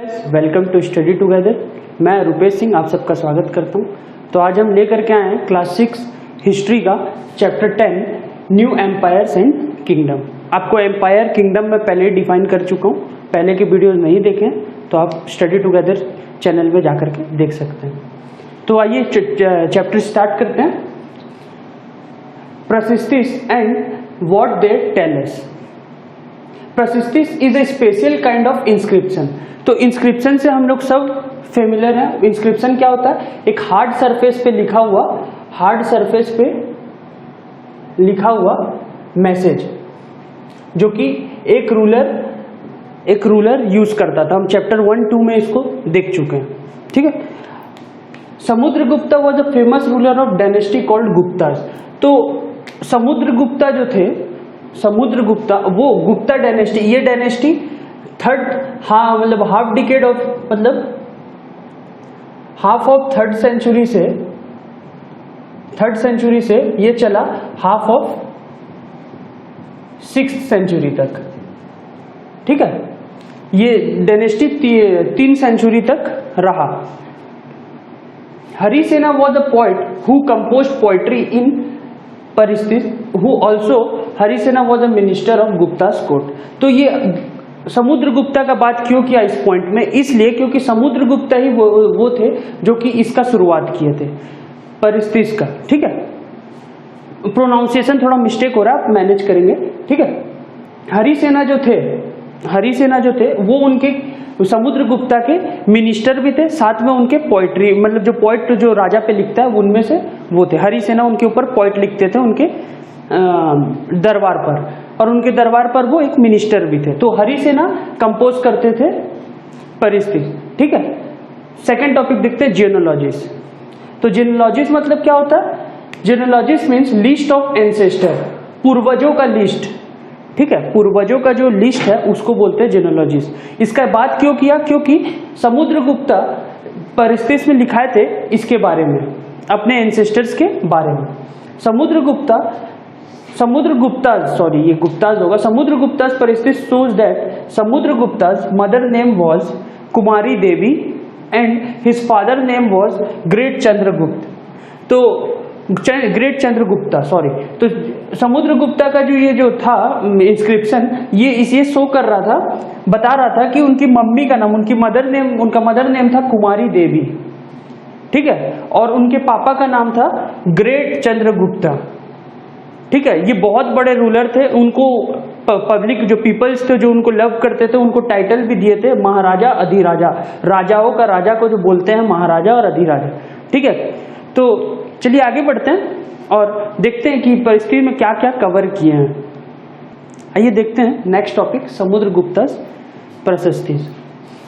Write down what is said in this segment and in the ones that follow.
Welcome to study together. मैं रुपेश सिंह आप सबका स्वागत करता हूं। तो आज हम लेकर के आए हैं क्लास 6 हिस्ट्री का chapter 10 new empires and kingdom. आपको एम्पायर किंगडम में पहले ही डिफाइन कर चुका हूं, पहले के वीडियोस नहीं देखे तो आप स्टडी टुगेदर चैनल में जाकर के देख सकते हैं। तो आइए चैप्टर स्टार्ट करते हैं। Prashastis and what they tell us. Prashastis is a special kind of inscription. तो इंस्क्रिप्शन से हम लोग सब फेमिलियर हैं। इंस्क्रिप्शन क्या होता है? एक हार्ड सरफेस पे लिखा हुआ मैसेज जो कि एक रूलर यूज करता था। हम चैप्टर 1-2 में इसको देख चुके हैं, ठीक है। Samudragupta was a famous ruler of dynasty called Guptas. तो समुद्रगुप्ता जो थे, वो गुप्ता डायनेस्टी, ये dynasty half decade of half of third century से ये चला हाफ ऑफ 6th सेंचुरी तक, ठीक है। ये डायनेस्टी 3 सेंचुरी तक रहा। Harisena was a poet who composed poetry in परिस्थिति who also Harisena was a minister of Guptas court. तो ये समुद्रगुप्ता का बात क्यों किया इस पॉइंट में? इसलिए क्योंकि समुद्रगुप्ता ही वो थे जो कि इसका शुरुआत किए थे, परिस्थिति का, ठीक है। प्रोनाउंसिएशन थोड़ा मिस्टेक हो रहा है, आप मैनेज करेंगे, ठीक है। हरिसेना जो थे वो उनके समुद्रगुप्ता के मिनिस्टर भी थे, साथ में उनके पोएट्री जो पोएट जो राजा पे लिखता है उनमें से वो थे। हरिसेना उनके ऊपर पोएट लिखते थे उनके दरबार पर, और उनके दरबार पर वो एक मिनिस्टर भी थे। तो हरिसेना कंपोज करते थे परिस्थिति, ठीक है। सेकंड टॉपिक देखते हैं, जीनोलॉजीज। तो जीनोलॉजीज मतलब क्या होता है? जीनोलॉजीज मीन्स लिस्ट ऑफ एंसेस्टर, पूर्वजों का लिस्ट, ठीक है। पूर्वजों का जो लिस्ट है उसको बोलते हैं जीनोलॉजीज। इसका बात क्यों किया? क्योंकि समुद्रगुप्ता परिस्थिति में लिखाए थे इसके बारे में, अपने एंसेस्टर्स के बारे में। समुद्रगुप्ता's परिस्थिति shows that Samudragupta's mother name was Kumari Devi and his father name was great Chandragupta. तो समुद्रगुप्ता का जो था इंस्क्रिप्शन, ये शो कर रहा था, बता रहा था कि उनकी मम्मी का नाम, उनका मदर नेम था कुमारी देवी, ठीक है, और उनके पापा का नाम था ग्रेट चंद्रगुप्ता, ठीक है। ये बहुत बड़े रूलर थे। उनको पब्लिक जो पीपल्स थे जो उनको लव करते थे उनको टाइटल भी दिए थे महाराजा, अधिराजा। राजाओं का राजा को जो बोलते हैं महाराजा और अधिराजा, ठीक है। तो चलिए आगे बढ़ते हैं और देखते हैं कि परिस्थिति में क्या क्या कवर किए हैं। आइए देखते हैं नेक्स्ट टॉपिक, समुद्रगुप्ता's प्रशस्ति।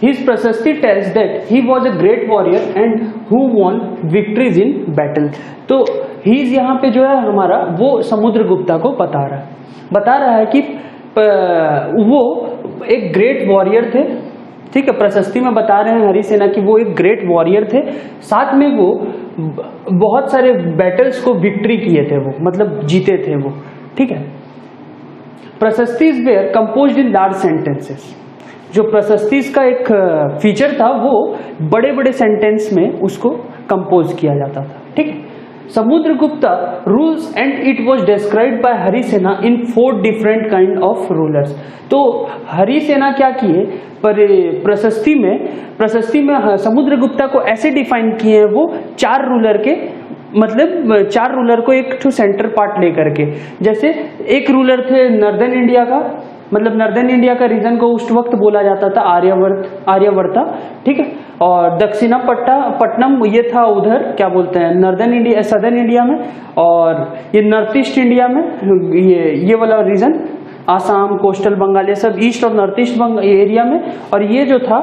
His प्रशस्ति tells that he was a great warrior and who won victories in battle। तो हीज यहाँ पे जो है हमारा वो समुद्रगुप्ता को बता रहा है कि वो एक ग्रेट वॉरियर थे, ठीक है। प्रशस्ति में बता रहे हैं हरिसेना कि वो एक ग्रेट वॉरियर थे, साथ में वो बहुत सारे बैटल्स को विक्ट्री किए थे, वो मतलब जीते थे वो, ठीक है। Prashastis were composed in large sentences. जो प्रशस्तिज का एक फीचर था वो बड़े बड़े सेंटेंस में उसको कंपोज किया जाता था, ठीक है। Samudragupta rules and it was described by Harisena in 4 different kind of rulers. तो हरिसेना क्या किए प्रशस्ति में समुद्रगुप्ता को ऐसे डिफाइन किए हैं वो 4 रूलर के, मतलब 4 रूलर को एक ठो सेंटर पार्ट लेकर के। जैसे एक रूलर थे नॉर्दर्न इंडिया का, मतलब नॉर्दर्न इंडिया का रीजन को उस वक्त बोला जाता था आर्यवर्ता, ठीक है। और दक्षिणापट्टनम ये था उधर क्या बोलते हैं सदर्न इंडिया में, और ये नॉर्थ ईस्ट इंडिया में ये वाला रीजन आसाम, कोस्टल बंगाल, ये सब ईस्ट और नॉर्थ ईस्ट एरिया में। और ये जो था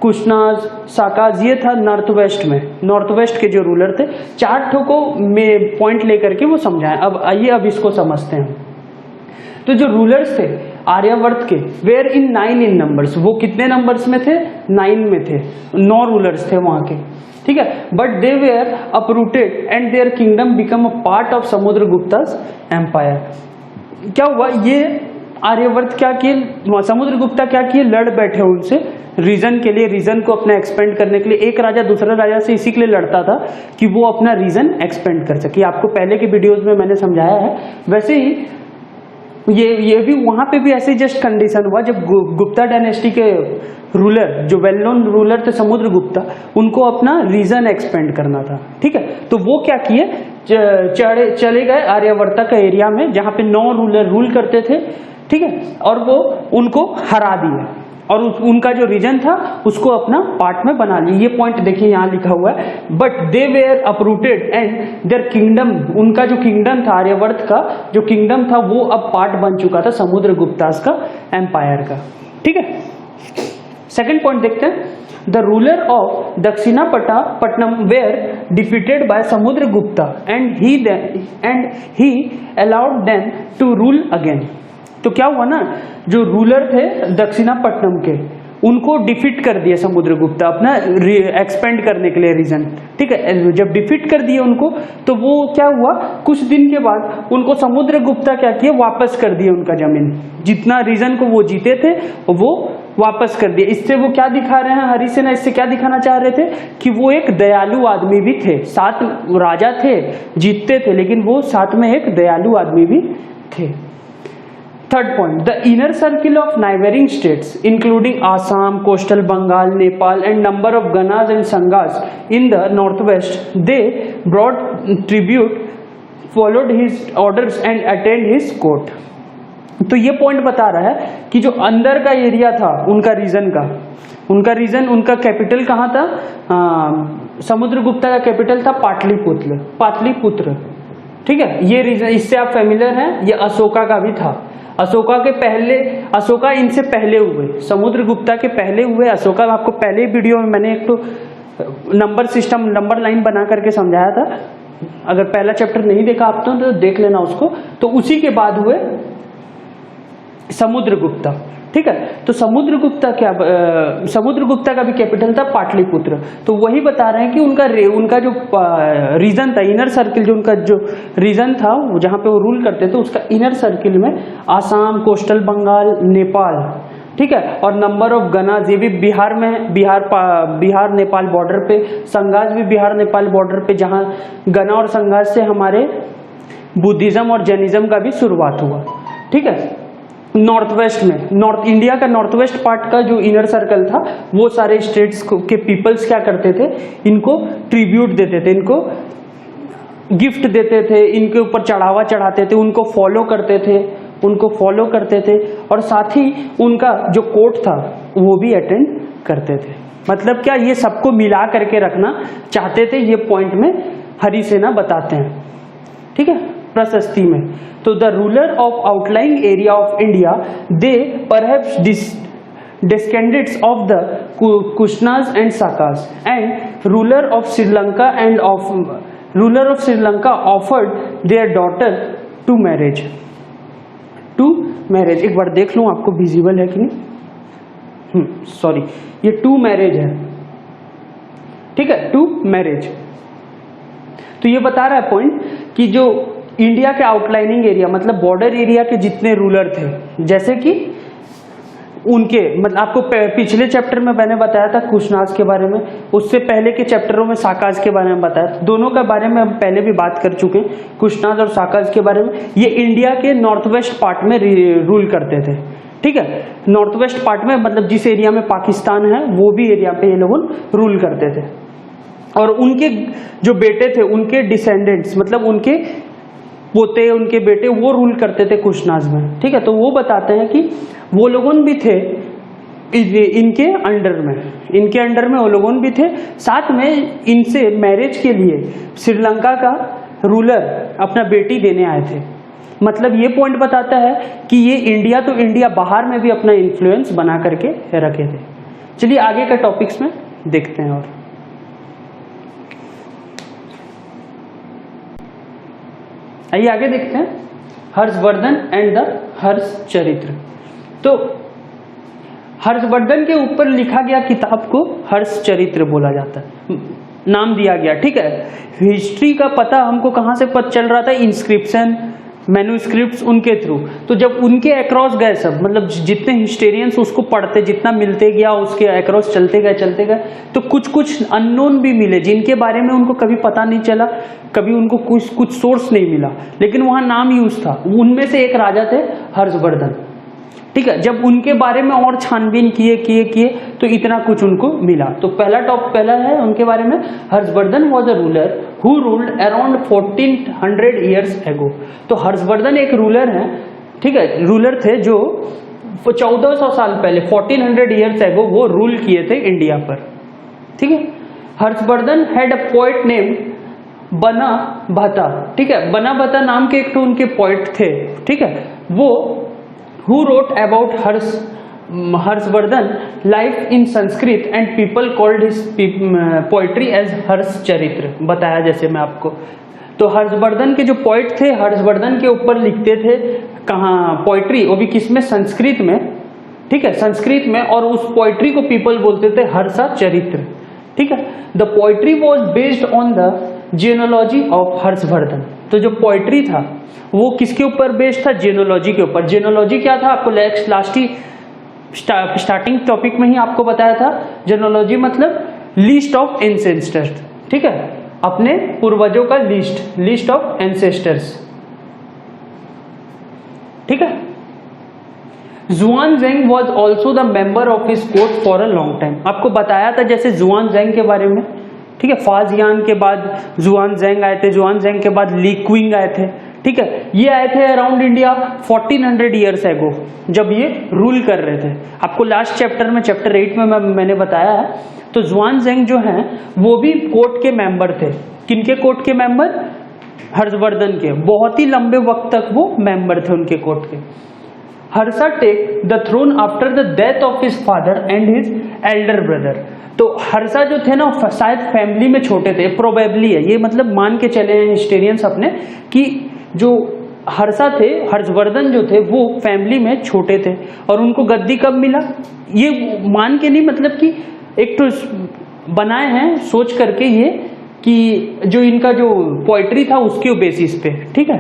कुशनाज, साकाज, ये था नॉर्थ वेस्ट के जो रूलर थे। 4 ठो को में पॉइंट लेकर के वो समझाएं। अब आइए अब इसको समझते हैं। तो जो रूलर्स थे आर्यवर्त के, वेयर इन 9 इन नंबर्स, वो कितने नंबर्स में थे? 9 में थे, 9 रूलर्स थे वहां के, ठीक है। But they were uprooted and their kingdom become a part of Samudragupta's empire. क्या हुआ? ये आर्यवर्त क्या किए, समुद्रगुप्ता क्या किए, लड़ बैठे उनसे, रीजन के लिए, रीजन को अपना एक्सपेंड करने के लिए। एक राजा दूसरे राजा से इसी के लिए लड़ता था कि वो अपना रीजन एक्सपेंड कर सके। आपको पहले के वीडियोज में मैंने समझाया है। वैसे ही ये भी वहां पे भी ऐसे जस्ट कंडीशन हुआ जब गुप्ता डायनेस्टी के रूलर, जो वेल नोन रूलर थे समुद्रगुप्ता, उनको अपना रीजन एक्सपेंड करना था। ठीक है, तो वो क्या किए, चले गए आर्यावर्ता का एरिया में जहां पे 9 रूलर रूल करते थे। ठीक है, और वो उनको हरा दिए और उनका जो रीजन था उसको अपना पार्ट में बना लिया। ये पॉइंट देखिए यहाँ लिखा हुआ है, but they were uprooted and their kingdom, उनका जो किंगडम था, आर्यावर्त का जो किंगडम था वो अब पार्ट बन चुका था समुद्रगुप्तास का एम्पायर का। ठीक है, सेकंड पॉइंट देखते हैं। The ruler of Dakshinapattanam were defeated by Samudragupta and he allowed them to rule again. तो क्या हुआ ना, जो रूलर थे दक्षिणापट्टनम के, उनको डिफीट कर दिया समुद्रगुप्ता अपना एक्सपेंड करने के लिए रीजन। ठीक है, जब डिफीट कर दिए उनको तो वो क्या हुआ, कुछ दिन के बाद उनको समुद्रगुप्ता क्या किए, वापस कर दिए उनका जमीन, जितना रीजन को वो जीते थे वो वापस कर दिए। इससे वो क्या दिखा रहे हैं, हरिसेना इससे क्या दिखाना चाह रहे थे कि वो एक दयालु आदमी भी थे। 7 राजा थे, जीतते थे, लेकिन वो साथ में एक दयालु आदमी भी थे। Third point, the inner circle of neighbouring states including Assam, coastal Bengal, Nepal and number of ganas and sanghas in the north west, they brought tribute, followed his orders and attend his court. तो ये पॉइंट बता रहा है कि जो अंदर का एरिया था उनका रीजन, उनका कैपिटल कहाँ था, समुद्रगुप्ता का कैपिटल था पाटलिपुत्र। ठीक है, ये रीजन, इससे आप फेमिलियर हैं। ये अशोका का भी था। अशोका इनसे पहले हुए, समुद्रगुप्ता के पहले हुए अशोका। आपको पहले वीडियो में मैंने एक तो नंबर सिस्टम, नंबर लाइन बना करके समझाया था। अगर पहला चैप्टर नहीं देखा आप तो देख लेना उसको। तो उसी के बाद हुए समुद्रगुप्ता। ठीक है, तो समुद्रगुप्ता का भी कैपिटल था पाटलिपुत्र। तो वही बता रहे हैं कि उनका जो रीजन था, इनर सर्किल, जो उनका जो रीजन था जहां पे वो रूल करते थे, उसका इनर सर्किल में आसाम, कोस्टल बंगाल, नेपाल, ठीक है, और नंबर ऑफ गनाज, ये भी बिहार में, बिहार नेपाल बॉर्डर पे, संगास भी बिहार नेपाल बॉर्डर पे, जहां गना और संगास से हमारे बुद्धिज्म और जैनिज्म का भी शुरुआत हुआ। ठीक है, नॉर्थ वेस्ट में, नॉर्थ इंडिया का नॉर्थ वेस्ट पार्ट का जो इनर सर्कल था, वो सारे स्टेट्स के पीपल्स क्या करते थे, इनको ट्रिब्यूट देते थे, इनको गिफ्ट देते थे, इनके ऊपर चढ़ावा चढ़ाते थे, उनको फॉलो करते थे और साथ ही उनका जो कोर्ट था वो भी अटेंड करते थे। मतलब क्या, ये सबको मिला करके रखना चाहते थे, ये पॉइंट में हरिसेना बताते हैं। ठीक है, प्रशस्ति में। तो the ruler of outlying area of India, they perhaps descendants of the Kushnas and Sakas, and ruler of Sri Lanka offered their daughter to marriage. एक बार देख लूं आपको विजिबल है कि नहीं। सॉरी, ये टू मैरिज है। ठीक है, टू मैरिज। तो ये बता रहा है पॉइंट कि जो इंडिया के आउटलाइनिंग एरिया, मतलब बॉर्डर एरिया के जितने रूलर थे, जैसे कि उनके, मतलब आपको पिछले चैप्टर में मैंने बताया था कुशनाज के बारे में, उससे पहले के चैप्टरों में साकाज के बारे में बताया। दोनों के बारे में हम पहले भी बात कर चुके हैं, कुशनाज और साकाज के बारे में। ये इंडिया के नॉर्थ वेस्ट पार्ट में रूल करते थे। ठीक है, नॉर्थ वेस्ट पार्ट में, मतलब जिस एरिया में पाकिस्तान है वो भी एरिया पे ये लोग रूल करते थे। और उनके जो बेटे थे, उनके डिसेंडेंट्स, मतलब उनके पोते, उनके बेटे, वो रूल करते थे कुशनाज में। ठीक है, तो वो बताते हैं कि वो लोगों भी थे इनके अंडर में वो लोगों भी थे। साथ में इनसे मैरिज के लिए श्रीलंका का रूलर अपना बेटी देने आए थे। मतलब ये पॉइंट बताता है कि ये इंडिया तो इंडिया, बाहर में भी अपना इन्फ्लुएंस बना करके रखे थे। चलिए आगे का टॉपिक्स में देखते हैं। और आइए आगे देखते हैं, हर्षवर्धन एंड द हर्ष चरित्र। तो हर्षवर्धन के ऊपर लिखा गया किताब को हर्ष चरित्र बोला जाता है, नाम दिया गया। ठीक है, हिस्ट्री का पता हमको कहाँ से पता चल रहा था, इंस्क्रिप्शन मैन्यूस्क्रिप्ट्स उनके थ्रू। तो जब उनके अक्रॉस गए सब, मतलब जितने हिस्टेरियंस उसको पढ़ते, जितना मिलते गया उसके अक्रॉस चलते गए, तो कुछ कुछ अननोन भी मिले जिनके बारे में उनको कभी पता नहीं चला, कभी उनको कुछ सोर्स नहीं मिला, लेकिन वहां नाम यूज था। उनमें से एक राजा थे हर्षवर्धन, ठीक है। जब उनके बारे में और छानबीन किए तो इतना कुछ उनको मिला। तो पहला है उनके बारे में, Harshvardhan was a ruler who ruled around 1400 years ago. तो हर्षवर्धन एक रूलर है, ठीक है, रूलर थे जो 1400 साल पहले 1400 ईयर्स एगो वो रूल किए थे इंडिया पर, ठीक है। Harshvardhan had a poet name बना भत्ता, ठीक है। बना भत्ता नाम के एक तो उनके पोएट थे, ठीक है। वो who wrote about Harshvardhan life in Sanskrit and people called his poetry as हर्ष चरित्र, बताया जैसे मैं आपको। तो हर्षवर्धन के जो पोइट थे, हर्षवर्धन के ऊपर लिखते थे कहाँ पोइट्री, वो भी किसमें, संस्कृत में, ठीक है, संस्कृत में। और उस पोइट्री को पीपल बोलते थे हर्ष चरित्र, ठीक है। The poetry was based on the genealogy of Harshvardhan. तो जो पोइट्री था वो किसके ऊपर बेस्ड था, जीनोलॉजी के ऊपर। जीनोलॉजी क्या था, आपको लास्ट ही स्टार्टिंग टॉपिक में ही आपको बताया था। जीनोलॉजी मतलब लिस्ट ऑफ एंसेस्टर्स, ठीक है, अपने पूर्वजों का लिस्ट ऑफ एंसेस्टर्स, ठीक है। Xuanzang was also the member of his court for a long time. आपको बताया था जैसे जुआनजेंग के बारे में, ठीक है। फाजियान के बाद जुआनजेंग आए थे, जुआनजेंग के बाद ली क्विंग आए थे, ठीक है। ये आए थे अराउंड इंडिया 1400 ईयर्स एगो, जब ये रूल कर रहे थे। आपको लास्ट चैप्टर में, चैप्टर 8 में मैंने बताया है। तो जुआनजेंग जो हैं वो भी कोर्ट के मेंबर थे। किनके कोर्ट के मेंबर, हर्षवर्धन के। बहुत ही लंबे वक्त तक वो मेंबर थे उनके कोर्ट के। Harsha take the throne after the death of his father and his elder brother. तो हर्षा जो थे ना शायद फैमिली में छोटे थे, प्रोबेबली है ये, मतलब मान के चले हैं हिस्टेरियंस अपने कि जो हर्षा थे, हर्षवर्धन जो थे वो फैमिली में छोटे थे। और उनको गद्दी कब मिला ये मान के नहीं, मतलब कि एक तो बनाए हैं सोच करके ये कि जो इनका जो पोइट्री था उसके बेसिस पे, ठीक है।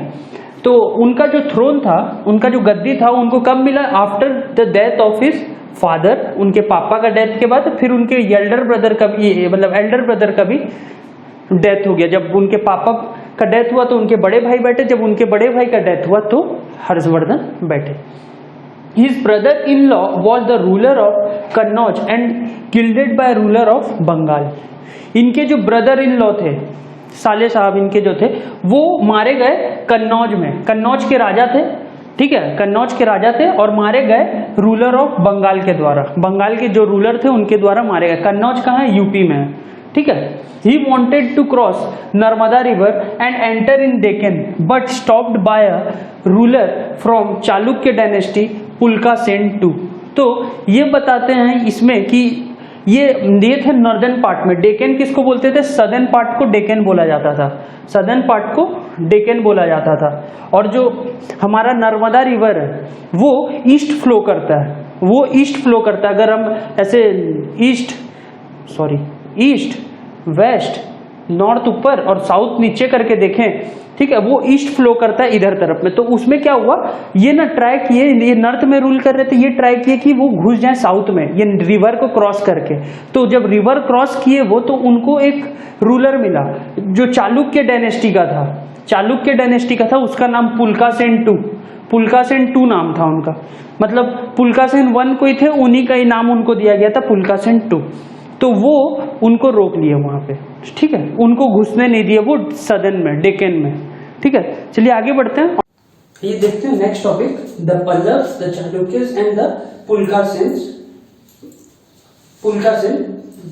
तो उनका जो थ्रोन था, उनका जो गद्दी था, उनको कब मिला, after the death of his father, उनके पापा का डेथ के बाद। फिर उनके एल्डर ब्रदर का भी, मतलब एल्डर ब्रदर का भी डेथ हो गया। जब उनके पापा का डेथ हुआ तो उनके बड़े भाई बैठे, जब उनके बड़े भाई का डेथ हुआ तो हर्षवर्धन बैठे। His brother in law was the ruler of Kannauj and killed by ruler of Bengal. इनके जो ब्रदर इन लॉ थे, साले साहब इनके जो थे, वो मारे गए कन्नौज में। कन्नौज के राजा थे, ठीक है, कन्नौज के राजा थे और मारे गए रूलर ऑफ बंगाल के द्वारा। बंगाल के जो रूलर थे उनके द्वारा मारे गए। कन्नौज कहाँ है, यूपी में है, ठीक है। He wanted to cross Narmada river and enter in Deccan, but stopped by a ruler from Chalukya dynasty Pulakeshin two. तो ये बताते हैं इसमें कि ये थे नॉर्दर्न पार्ट में। डेक्कन किसको बोलते थे, सदर्न पार्ट को डेक्कन बोला जाता था, सदर्न पार्ट को डेक्कन बोला जाता था। और जो हमारा नर्मदा रिवर है वो ईस्ट फ्लो करता है, वो ईस्ट फ्लो करता है। अगर हम ऐसे ईस्ट वेस्ट, नॉर्थ ऊपर और साउथ नीचे करके देखें, ठीक है, वो ईस्ट फ्लो करता है इधर तरफ में। तो उसमें क्या हुआ, ये ना ट्राई किए, ये नॉर्थ में रूल कर रहे थे, ये ट्राई किए कि वो घुस जाए साउथ में, ये रिवर को क्रॉस करके। तो जब रिवर क्रॉस किए वो, तो उनको एक रूलर मिला जो चालुक्य डायनेस्टी का था, चालुक्य डायनेस्टी का था, उसका नाम पुलकासेन टू, पुलकासेन टू नाम था उनका। मतलब पुलकासेन 1 कोई थे, उन्हीं का ही नाम उनको दिया गया था पुलकासेन 2। तो वो उनको रोक लिए वहां पे, ठीक है, उनको घुसने नहीं दिए वो सदन में, डेक्कन में, ठीक है। चलिए आगे बढ़ते हैं, ये देखते हैं next topic, the Pallavas, the Chalukyas and the Pulakeshin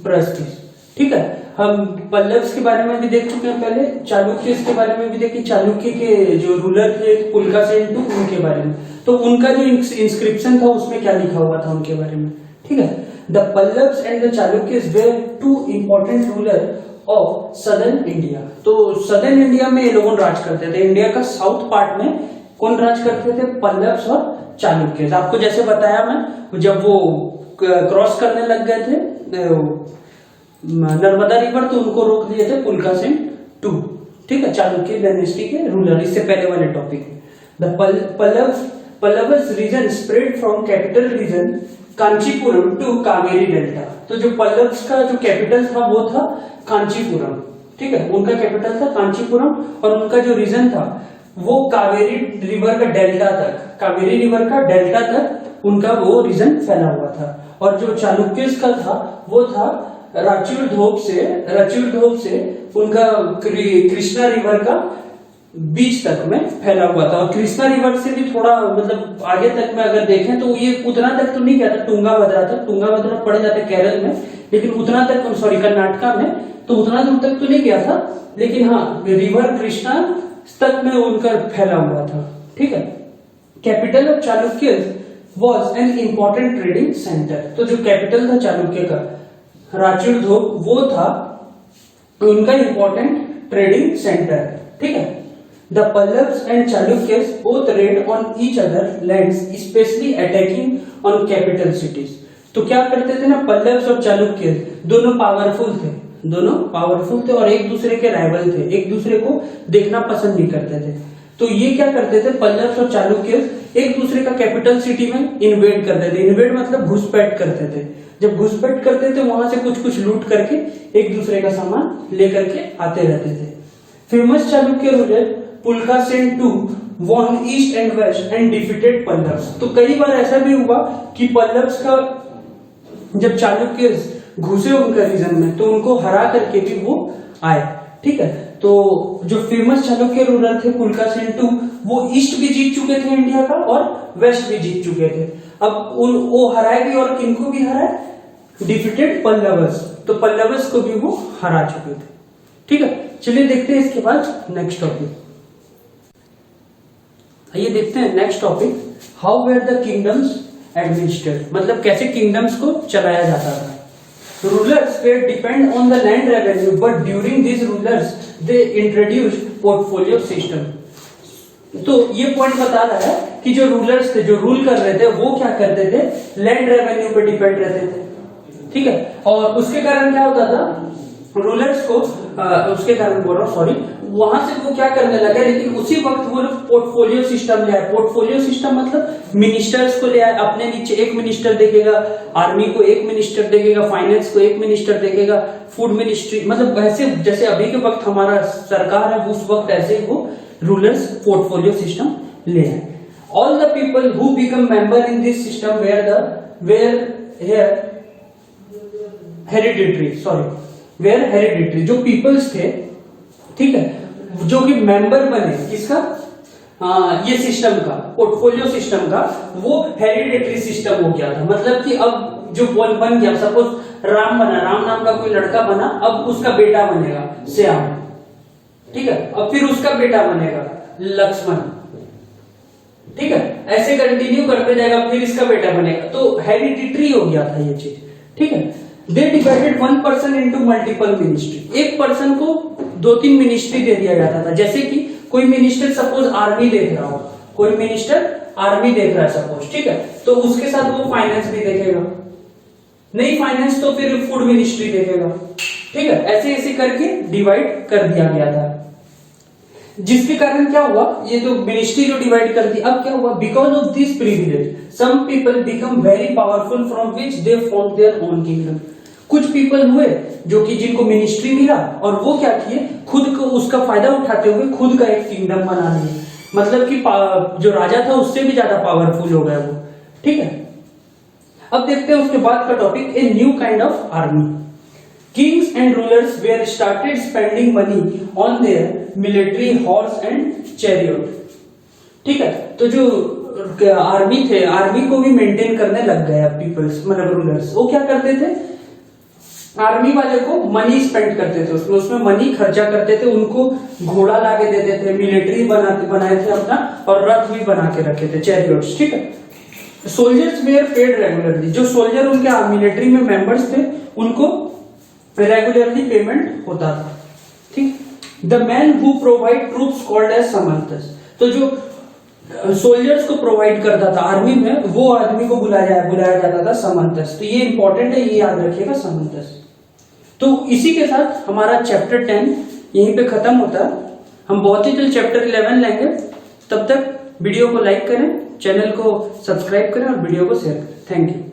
prashastis, ठीक है। हम पल्लव्स के बारे में भी देख चुके हैं पहले, चालुक्यस के बारे में भी देखिए, चालुक्य के जो रूलर थे पुलकासेन टू, उनके बारे में। तो उनका जो इंस्क्रिप्शन था उसमें क्या लिखा हुआ था उनके बारे में, ठीक है। The Pallabs and the Chalukyas were two important rulers of southern India। तो southern इंडिया में ये लोग राज करते थे। इंडिया का साउथ पार्ट में कौन राज करते थे, पल्लव्स और चालुक्य। आपको जैसे बताया मैं, जब वो क्रॉस करने लग गए थे नर्मदा रिवर, तो उनको रोक दिए थे पुलकासेन 2, ठीक है, चालुक्य डायनेस्टी के रूलर, इससे पहले वाले topic. The Pallavas region spread from capital region Kanchipuram to Kaveri delta. तो जो पल्लव्स का जो कैपिटल था वो था कांचीपुरम, ठीक है, उनका कैपिटल था कांचीपुरम और उनका जो रीजन था वो कावेरी रिवर का डेल्टा तक, कावेरी रिवर का डेल्टा तक उनका वो रीजन फैला हुआ था। और जो चालुक्यस का था वो था राचुर धोप से उनका कृष्णा रिवर का बीच तक में फैला हुआ था। और कृष्णा रिवर से भी थोड़ा मतलब आगे तक में अगर देखें तो ये उतना तक तो नहीं गया था, तुंगाभद्रा तक, तुंगाभद्रा पड़ जाता है केरल में, लेकिन उतना तक, सॉरी कर्नाटका में, तो उतना दूर तक तो नहीं गया था, लेकिन हाँ रिवर कृष्णा तक में उनका फैला हुआ था, ठीक है। Capital of Chalukya was an important trading centre. तो जो कैपिटल था चालुक्य का राचुर धोप, वो था उनका इंपॉर्टेंट ट्रेडिंग सेंटर, ठीक है। The Pallavs and Chalukyas both raid on each other lands, especially attacking on capital cities. तो क्या करते थे ना, पल्लव्स और चालुक्य दोनों पावरफुल थे और एक दूसरे के राइवल थे, एक दूसरे को देखना पसंद नहीं करते थे। तो ये क्या करते थे, पल्लव्स और चालुक्य एक दूसरे का कैपिटल सिटी में इन्वेड करते थे। इन्वेड मतलब घुसपैठ करते थे। जब घुसपैठ करते थे वहां से कुछ लूट करके एक दूसरे का सामान लेकर के आते रहते थे। Famous Chalukya ruler Pulakeshin II won east and west and defeated Pallavas. तो कई बार ऐसा भी हुआ कि पल्लव्स का जब चालुक्य घुसे उनका रीजन में तो उनको हरा करके भी वो आए, ठीक है। तो जो फेमस चालुक्य रूलर थे पुलकासेन II, वो ईस्ट भी जीत चुके थे इंडिया का और वेस्ट भी जीत चुके थे। अब वो हराए भी और किनको भी हराए, डिफीटेड पल्लव्स, तो पल्लव्स को भी वो हरा चुके थे, ठीक है। चलिए देखते हैं इसके बाद नेक्स्ट टॉपिक। ये देखते हैं next topic, how were the kingdoms administered, मतलब कैसे किंगडम्स को चलाया जाता था। Rulers were depend on the land revenue but during this rulers they introduced portfolio system. तो ये पॉइंट बता रहा है कि जो रूलर्स थे, जो रूल कर रहे थे, वो क्या करते थे, लैंड रेवेन्यू पे डिपेंड रहते थे, ठीक है। और उसके कारण क्या होता था, रूलर्स को उसके कारण बोल रहा हूं, सॉरी, वहां से वो क्या करने लगे, लेकिन उसी वक्त वो लोग पोर्टफोलियो सिस्टम ले आए। पोर्टफोलियो सिस्टम मतलब मिनिस्टर्स को ले आए, अपने नीचे एक मिनिस्टर देखेगा, आर्मी को एक मिनिस्टर देखेगा, फाइनेंस को एक मिनिस्टर देखेगा, फूड मिनिस्ट्री, मतलब वैसे जैसे अभी के वक्त हमारा सरकार है उस वक्त ऐसे ही वो रूलर्स पोर्टफोलियो सिस्टम ले आए। All the people who become member in this system hereditary, जो पीपल्स थे, ठीक है, जो कि मेंबर बने किसका, ये सिस्टम का, पोर्टफोलियो सिस्टम का, वो हेरिडिटरी सिस्टम हो गया था। मतलब कि अब जो बन गया, सपोज राम बना, राम नाम का कोई लड़का बना, अब उसका बेटा बनेगा श्याम, ठीक है, अब फिर उसका बेटा बनेगा लक्ष्मण, ठीक है, ऐसे कंटिन्यू करते जाएगा, फिर इसका बेटा बनेगा। तो हेरिडिटरी हो गया था ये चीज, ठीक है। They divided one person into multiple ministry, एक पर्सन को 2-3 मिनिस्ट्री दे दिया जाता था। जैसे कि कोई मिनिस्टर सपोज आर्मी देख रहा हो, कोई मिनिस्टर आर्मी देख रहा है सपोज, ठीक है, तो उसके साथ वो फाइनेंस भी देखेगा, नहीं फाइनेंस तो फिर फूड मिनिस्ट्री देखेगा, ठीक है। ऐसे ऐसे करके डिवाइड कर दिया गया था, जिसके कारण क्या हुआ, ये तो मिनिस्ट्री जो डिवाइड कर दी, अब क्या हुआ, because of this privilege some people become very powerful from which they form their own kingdom. कुछ पीपल हुए जो कि जिनको मिनिस्ट्री मिला और वो क्या किए, खुद को उसका फायदा उठाते हुए खुद का एक किंगडम बना लिए, मतलब कि जो राजा था उससे भी ज्यादा पावरफुल हो गया वो, ठीक है। अब देखते हैं उसके बाद का topic, a new kind of army. Kings and rulers were started spending money on their military horse and chariot, ठीक है। तो जो आर्मी थे, आर्मी को भी मेंटेन करने लग गए पीपल्स, मतलब रूलर्स, वो क्या करते थे, आर्मी वाले को मनी स्पेंड करते थे, उसमें मनी खर्चा करते थे, उनको घोड़ा लाके देते थे, मिलिट्री बनाए थे अपना, और रथ भी बना के रखे थे, चैरियट्स, ठीक है। सोल्जर्स वेयर पेड रेगुलरली, जो सोल्जर उनके मिलिट्री में मेंबर्स थे उनको रेगुलरली पेमेंट होता था, ठीक। The man who provide troops called as samantas, तो जो सोल्जर्स को प्रोवाइड करता था आर्मी में, वो आदमी को बुलाया जाता था समंतस। तो ये इंपॉर्टेंट है, ये याद रखिएगा, समंतस। तो इसी के साथ हमारा चैप्टर 10 यहीं पे खत्म होता है। हम बहुत ही जल्द चैप्टर 11 लेंगे, तब तक वीडियो को लाइक करें, चैनल को सब्सक्राइब करें और वीडियो को शेयर करें। Thank you.